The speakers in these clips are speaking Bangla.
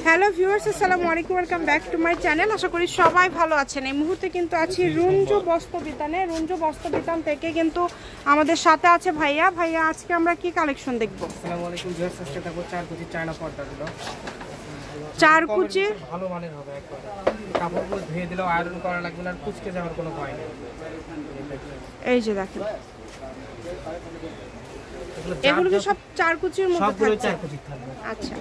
হ্যালো ভিউয়ার্স, আসসালামু আলাইকুম, welcome back to my channel. আশা করি সবাই ভালো আছেন। এই মুহূর্তে কিন্তু আছি রুঞ্জু বস্ত্রবিতানে। রুঞ্জু বস্ত্রবিতান থেকে কিন্তু আমাদের সাথে আছে ভাইয়া। ভাইয়া, আজকে আমরা কি কালেকশন দেখবো? আসসালামু আলাইকুম ভিউয়ার্স, আজকে দেখো 4 কুচি চায়না পর্দাগুলো। 4 কুচি ভালো মানের হবে একবার। কাপড়গুলো ধুয়ে দিলেও আয়রন করা লাগবে না, আর কুচকে যাওয়ার কোনো ভয় নেই। এই যে দেখেন, এগুলো কি সব 4 কুচির মধ্যে থাকবে? সবগুলো 4 কুচি থাকবে। আচ্ছা,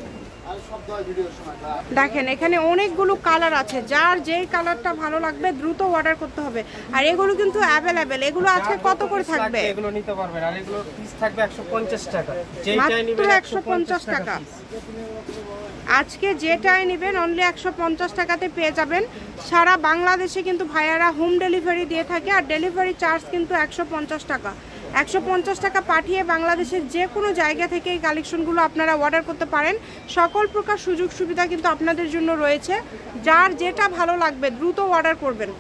দেখেন এখানে অনেকগুলো কালার আছে। যার যেই কালারটা ভালো লাগবে দ্রুত অর্ডার করতে হবে। আর এগুলো কিন্তু অ্যাভেলেবেল। এগুলো আজকে কত করে থাকবে? এগুলো নিতে পারবেন। আর এগুলো পিস থাকবে 150 টাকা। যেটাই নেবেন 150 টাকা। আজকে যেটাই নেবেন অনলি 150 টাকাতে পেয়ে যাবেন। সারা বাংলাদেশে কিন্তু ভাইয়ারা হোম ডেলিভারি দিয়ে থাকে। আর ডেলিভারি চার্জ কিন্তু 150 টাকা। 150 টাকা পাঠিয়ে বাংলাদেশের যে কোনো জায়গা থেকে এই কালেকশনগুলো আপনারা অর্ডার করতে পারেন। সকল প্রকার সুযোগ সুবিধা কিন্তু আপনাদের জন্য রয়েছে। যার যেটা ভালো লাগবে দ্রুত অর্ডার করবেন।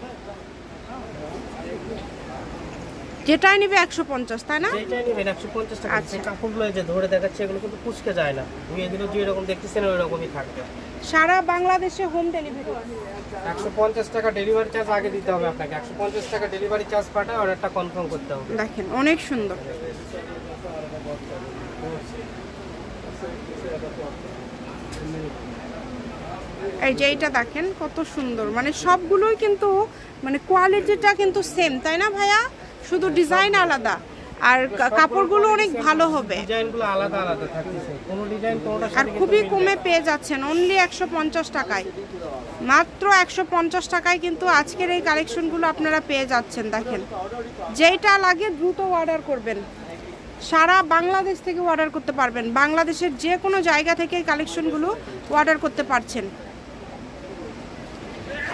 যেটাই নেবে 150, তাই না? যেটাই নেবেন 150 টাকা। আচ্ছা, কাপড়গুলো যে ধরে দেখাচ্ছে এগুলো কিন্তু কুচকে যায় না। ধুয়ে দিলে যে এরকম দেখতেছেন ওই রকমই থাকবে। সারা বাংলাদেশে হোম ডেলিভারি। 150 টাকা ডেলিভারি চার্জ আগে দিতে হবে আপনাকে। 150 টাকা ডেলিভারি চার্জ পাঠায় অর্ডারটা কনফার্ম করতে হবে। দেখেন অনেক সুন্দর। এই যে এইটা দেখেন কত সুন্দর, মানে সবগুলোই কিন্তু মানে কোয়ালিটিটা কিন্তু সেম, তাই না ভাইয়া? শুধু ডিজাইন আলাদা, আর কাপড়গুলো অনেক ভালো হবে। ডিজাইনগুলো আলাদা আলাদা থাকতেছে, কোন ডিজাইন কোনটার সাথে। আর খুবই কমে পেয়ে যাচ্ছেন অনলি 150 টাকায়। মাত্র 150 টাকায় কিন্তু আজকের এই কালেকশনগুলো আপনারা পেয়ে যাচ্ছেন। দেখেন, যেইটা লাগে দ্রুত অর্ডার করবেন। সারা বাংলাদেশ থেকে অর্ডার করতে পারবেন। বাংলাদেশের যে কোনো জায়গা থেকে এই কালেকশনগুলো অর্ডার করতে পারছেন।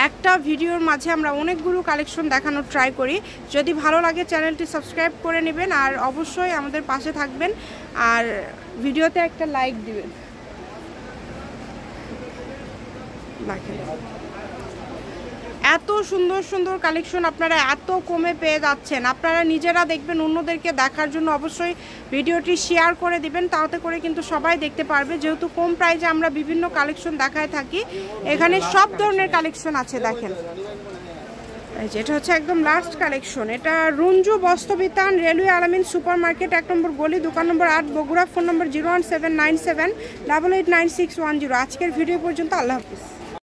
একটা ভিডিওর মাঝে আমরা অনেকগুলো কালেকশন দেখানোর ট্রাই করি। যদি ভালো লাগে চ্যানেলটি সাবস্ক্রাইব করে নেবেন, আর অবশ্যই আমাদের পাশে থাকবেন, আর ভিডিওতে একটা লাইক দিবেন। দেখেন এত সুন্দর সুন্দর কালেকশন আপনারা এত কমে পেয়ে যাচ্ছেন। আপনারা নিজেরা দেখবেন, অন্যদেরকে দেখার জন্য অবশ্যই ভিডিওটি শেয়ার করে দিবেন, তাতে করে কিন্তু সবাই দেখতে পারবে। যেহেতু কম প্রাইসে আমরা বিভিন্ন কালেকশন দেখায় থাকি, এখানে সব ধরনের কালেকশন আছে। দেখেন এই যে এটা হচ্ছে একদম লাস্ট কালেকশন। এটা রুঞ্জু বস্ত্রবিতান, রেলওয়ে আলামিন সুপার মার্কেট, 1 নম্বর গলি, দোকান নম্বর 8, বগুড়া। ফোন নম্বর 01797889610। আজকের ভিডিও পর্যন্ত। আল্লাহ হাফিজ।